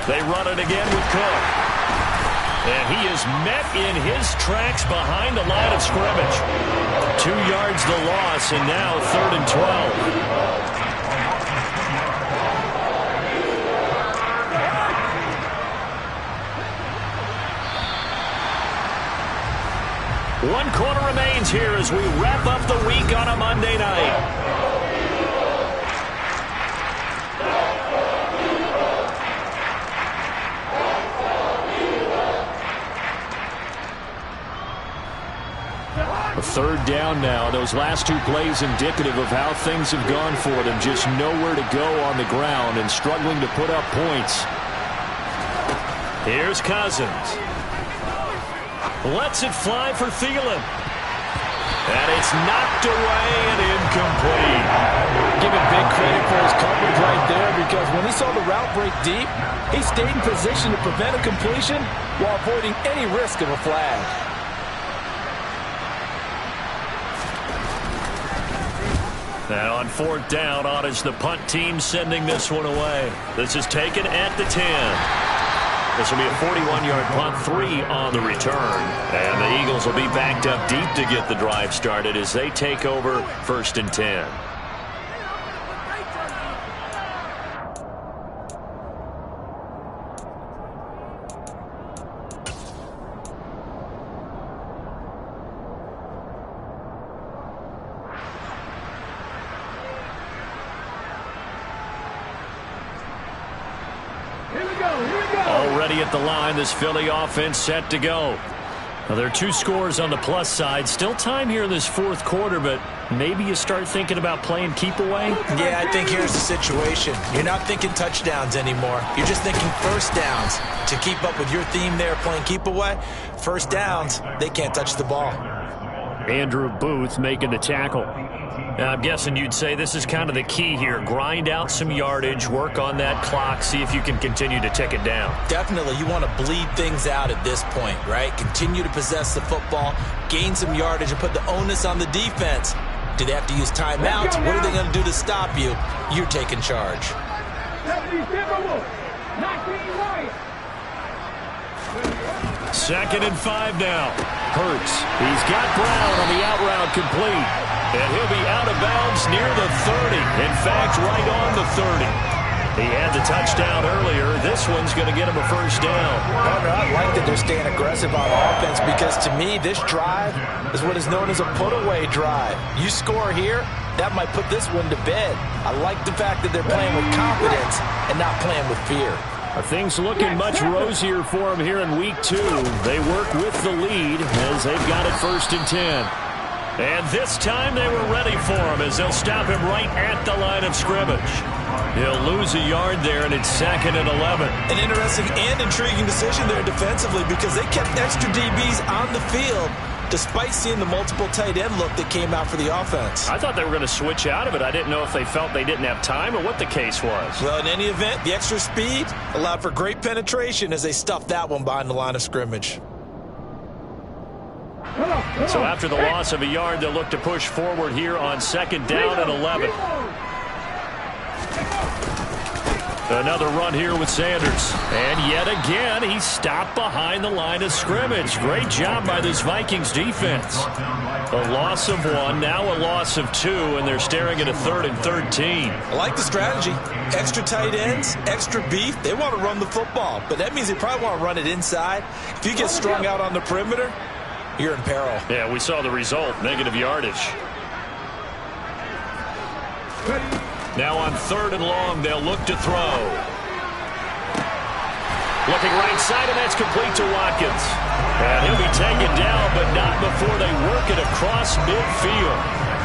They run it again with Cook. And he is met in his tracks behind the line of scrimmage. 2 yards the loss, and now 3rd and 12. 1 quarter remains here as we wrap up the week on a Monday night. A 3rd down now. Those last 2 plays indicative of how things have gone for them. Just nowhere to go on the ground and struggling to put up points. Here's Cousins. Lets it fly for Thielen. And it's knocked away and incomplete. Giving big credit for his coverage right there, because when he saw the route break deep, he stayed in position to prevent a completion while avoiding any risk of a flag. Now on 4th down, on is the punt team sending this one away. This is taken at the 10. This will be a 41-yard punt, 3 on the return. And the Eagles will be backed up deep to get the drive started as they take over 1st and 10. Already at the line, this Philly offense set to go. Now, there are 2 scores on the plus side. Still time here in this 4th quarter, but maybe you start thinking about playing keep away? Yeah, I think here's the situation. You're not thinking touchdowns anymore. You're just thinking 1st downs. To keep up with your theme there, playing keep away, 1st downs, they can't touch the ball. Andrew Booth making the tackle. Now, I'm guessing you'd say this is kind of the key here. Grind out some yardage, work on that clock, see if you can continue to tick it down. Definitely, you want to bleed things out at this point, right? Continue to possess the football, gain some yardage, and put the onus on the defense. Do they have to use timeouts? What are they going to do to stop you? You're taking charge. 2nd and 5 now. Hurts. He's got Brown on the out route complete. And he'll be out of bounds near the 30. In fact, right on the 30. He had the touchdown earlier. This one's going to get him a 1st down. Partner, I like that they're staying aggressive on offense, because to me, this drive is what is known as a put-away drive. You score here, that might put this one to bed. I like the fact that they're playing with confidence and not playing with fear. Things looking much rosier for them here in week 2. They work with the lead as they've got it 1st and 10. And this time they were ready for him as they'll stop him right at the line of scrimmage. He'll lose a yard there, and it's 2nd and 11. An interesting and intriguing decision there defensively, because they kept extra DBs on the field despite seeing the multiple tight end look that came out for the offense. I thought they were going to switch out of it. I didn't know if they felt they didn't have time or what the case was. Well, in any event, the extra speed allowed for great penetration as they stuffed that one behind the line of scrimmage. So after the loss of a yard, they'll look to push forward here on 2nd down and 11. Another run here with Sanders. And yet again, he stopped behind the line of scrimmage. Great job by this Vikings defense. A loss of 1, now a loss of 2, and they're staring at a 3rd and 13. I like the strategy. Extra tight ends, extra beef. They want to run the football, but that means they probably want to run it inside. If you get strung out on the perimeter, you're in peril. Yeah, we saw the result, negative yardage. Now on 3rd and long, they'll look to throw. Looking right side, and that's complete to Watkins. And he'll be taken down, but not before they work it across midfield.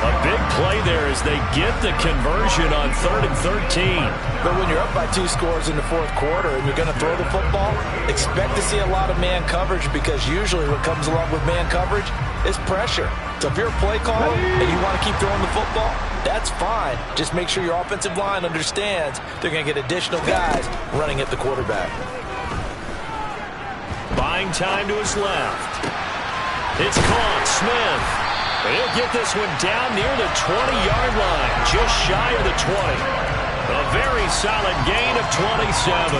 A big play there as they get the conversion on 3rd and 13. But when you're up by 2 scores in the 4th quarter and you're going to throw the football, expect to see a lot of man coverage, because usually what comes along with man coverage is pressure. So if you're a play caller and you want to keep throwing the football, that's fine. Just make sure your offensive line understands they're going to get additional guys running at the quarterback. Buying time to his left. It's caught. Smith. He'll get this one down near the 20-yard line, just shy of the 20. A very solid gain of 27.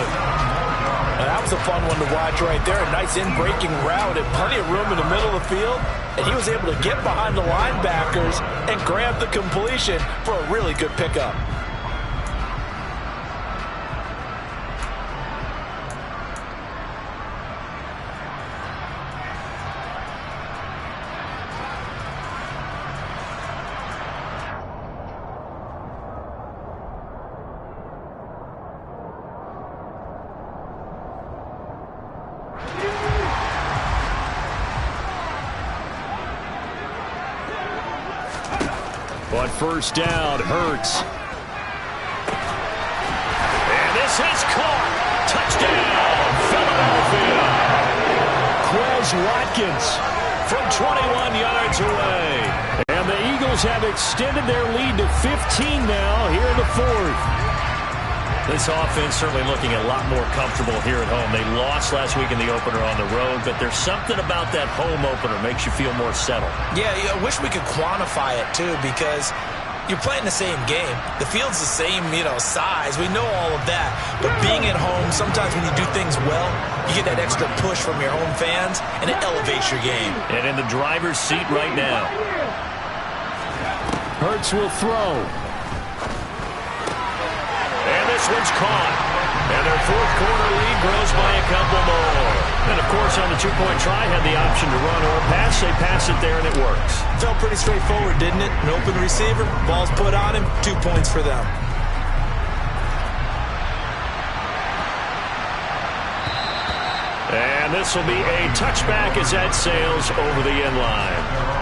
Now, that was a fun one to watch right there. A nice in-breaking route and plenty of room in the middle of the field. And he was able to get behind the linebackers and grab the completion for a really good pickup. On 1st down, Hurts. And this is caught. Touchdown, Philadelphia. Quez Watkins from 21 yards away. And the Eagles have extended their lead to 15 now here in the 4th. This offense certainly looking a lot more comfortable here at home. They lost last week in the opener on the road, but there's something about that home opener makes you feel more settled. Yeah, I wish we could quantify it, too, because you're playing the same game. The field's the same, size. We know all of that. But being at home, sometimes when you do things well, you get that extra push from your home fans, and it elevates your game. And in the driver's seat right now. Hurts will throw. And this one's caught. And their 4th quarter lead grows by a couple more. And, of course, on the 2-point try, had the option to run or pass. They pass it there, and it works. Felt pretty straightforward, didn't it? An open receiver, ball's put on him, 2 points for them. And this will be a touchback as that sails over the end line.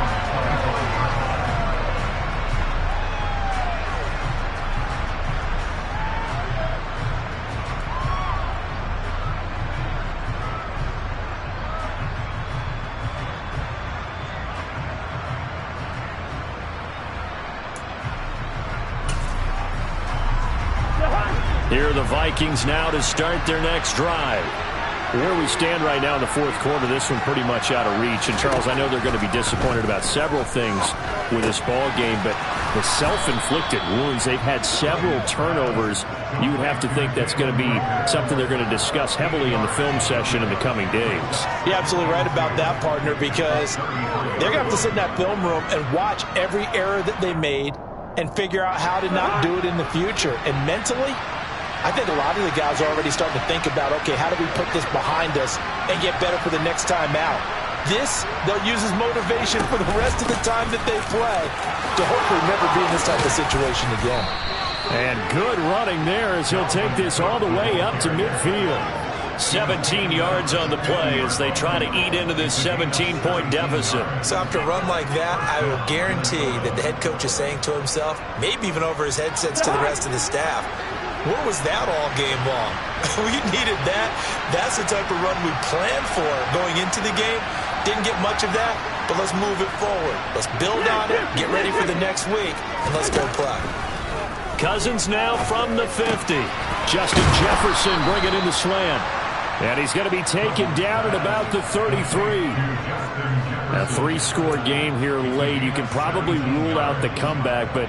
Here are the Vikings now to start their next drive. Where we stand right now in the 4th quarter, this one pretty much out of reach. And, Charles, I know they're going to be disappointed about several things with this ball game, but the self-inflicted wounds, they've had several turnovers. You would have to think that's going to be something they're going to discuss heavily in the film session in the coming days. You're absolutely right about that, partner, because they're going to have to sit in that film room and watch every error that they made and figure out how to not do it in the future. And mentally, I think a lot of the guys are already starting to think about, okay, how do we put this behind us and get better for the next time out? This, they'll use as motivation for the rest of the time that they play to hopefully never be in this type of situation again. And good running there as he'll take this all the way up to midfield. 17 yards on the play as they try to eat into this 17-point deficit. So after a run like that, I will guarantee that the head coach is saying to himself, maybe even over his headsets to the rest of the staff, where was that all game long? We needed that. That's the type of run we planned for going into the game. Didn't get much of that, but let's move it forward. Let's build on it, get ready for the next week, and let's go play. Cousins now from the 50. Justin Jefferson bringing in the slant. And he's going to be taken down at about the 33. A three-score game here late. You can probably rule out the comeback, but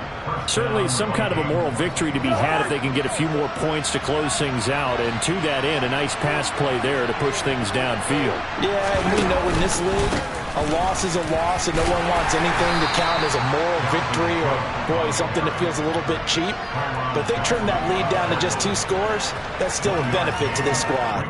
certainly some kind of a moral victory to be had if they can get a few more points to close things out. And to that end, a nice pass play there to push things downfield. Yeah, and we know in this league, a loss is a loss, and no one wants anything to count as a moral victory or, boy, something that feels a little bit cheap. But if they trim that lead down to just 2 scores, that's still a benefit to this squad.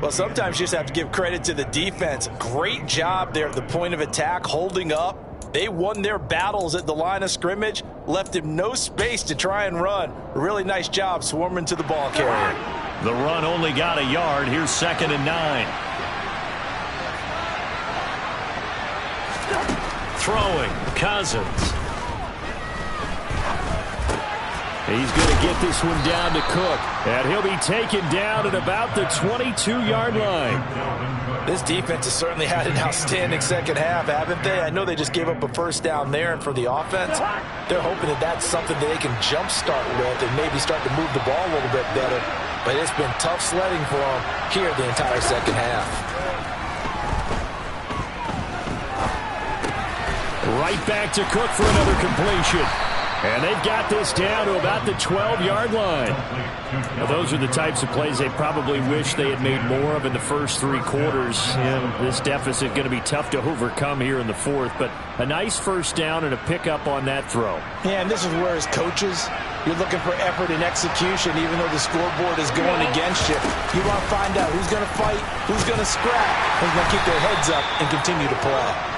Well, sometimes you just have to give credit to the defense. Great job there at the point of attack, holding up. They won their battles at the line of scrimmage, left him no space to try and run. A really nice job swarming to the ball carrier. The run only got a yard. Here's 2nd and 9. Throwing, Cousins. He's going to get this one down to Cook, and he'll be taken down at about the 22-yard line. This defense has certainly had an outstanding second half, haven't they? I know they just gave up a first down there, and for the offense, they're hoping that that's something that they can jumpstart with and maybe start to move the ball a little bit better. But it's been tough sledding for them here the entire second half. Right back to Cook for another completion. And they've got this down to about the 12-yard line. Now, those are the types of plays they probably wish they had made more of in the first 3 quarters. And this deficit going to be tough to overcome here in the 4th. But a nice first down and a pickup on that throw. Yeah, and this is where, as coaches, you're looking for effort and execution, even though the scoreboard is going against you. You want to find out who's going to fight, who's going to scrap, who's going to keep their heads up and continue to play.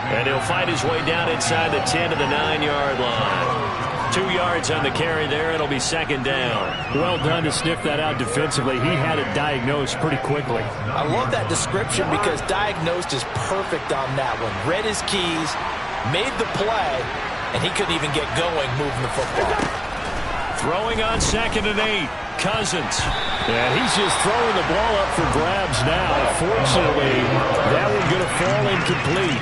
And he'll fight his way down inside the 10 to the 9-yard line. 2 yards on the carry there. It'll be 2nd down. Well done to sniff that out defensively. He had it diagnosed pretty quickly. I love that description because diagnosed is perfect on that one. Read his keys, made the play, and he couldn't even get going moving the football. Throwing on 2nd and 8. Cousins. And he's just throwing the ball up for grabs now. Fortunately, that one's going to fall incomplete.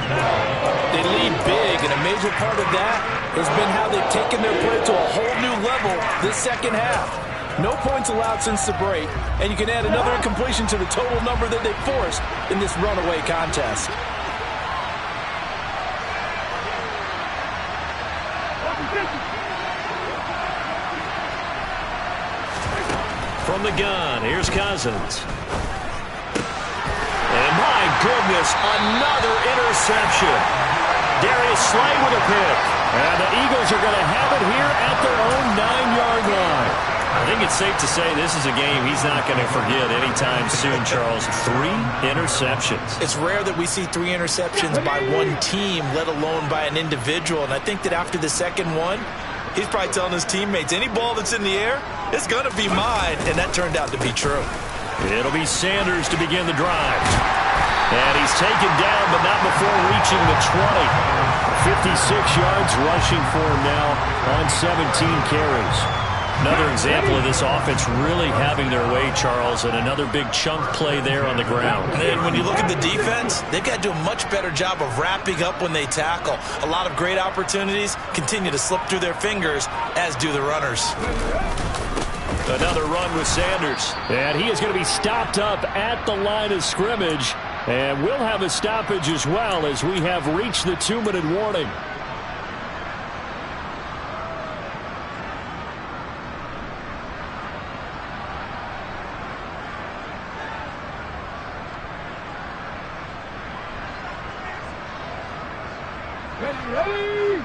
They lead big, and a major part of that has been how they've taken their play to a whole new level this second half. No points allowed since the break, and you can add another incompletion to the total number that they forced in this runaway contest. From the gun, here's Cousins. And my goodness, another interception. Darius Slay with a pick. And the Eagles are going to have it here at their own 9-yard line. I think it's safe to say this is a game he's not going to forget anytime soon, Charles. 3 interceptions. It's rare that we see 3 interceptions by one team, let alone by an individual. And I think that after the second one, he's probably telling his teammates, any ball that's in the air, it's going to be mine. And that turned out to be true. It'll be Sanders to begin the drive. And he's taken down, but not before reaching the 20. 56 yards rushing for him now on 17 carries. Another example of this offense really having their way, Charles, and another big chunk play there on the ground. And when you look at the defense, they've got to do a much better job of wrapping up when they tackle. A lot of great opportunities continue to slip through their fingers, as do the runners. Another run with Sanders. And he is going to be stopped up at the line of scrimmage. And we'll have a stoppage as well as we have reached the 2-minute warning. Ready!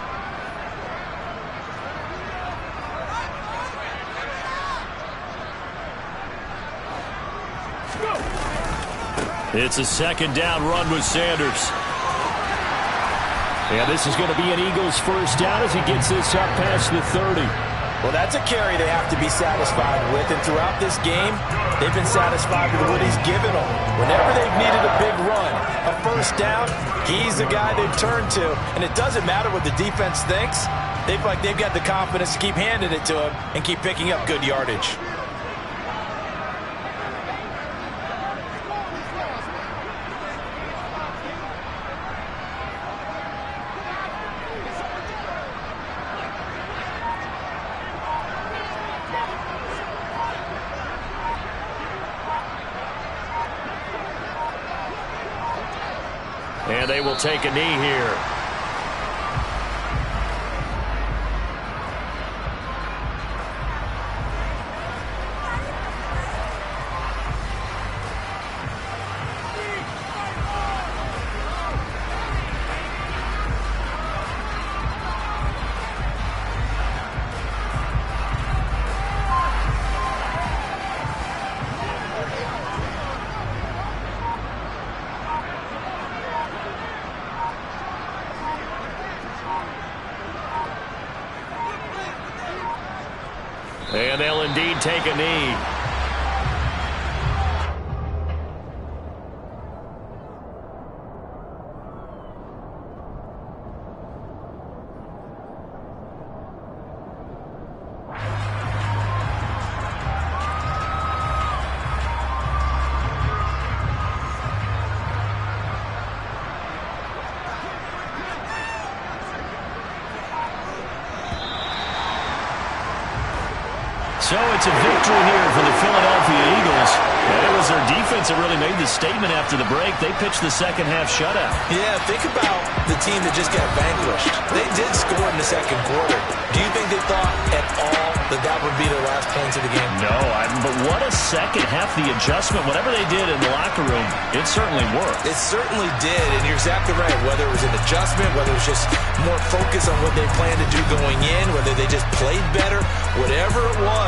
It's a 2nd down run with Sanders. And this is going to be an Eagles first down as he gets this up past the 30. Well, that's a carry they have to be satisfied with. And throughout this game, they've been satisfied with what he's given them. Whenever they've needed a big run, a first down, he's the guy they've turned to. And it doesn't matter what the defense thinks. They feel like they've got the confidence to keep handing it to him and keep picking up good yardage. They will take a knee here. And they'll indeed take a knee. So it's a victory here for the Philadelphia Eagles. And it was their defense that really made the statement after the break. They pitched the second half shutout. Yeah, think about the team that just got vanquished. They did score in the second quarter. Do you think they thought at all that that would be their last points of the game? No, but what a second half. The adjustment, whatever they did in the locker room, it certainly worked. It certainly did, and you're exactly right. Whether it was an adjustment, whether it was just more focus on what they planned to do going in, whether they just played better, whatever it was,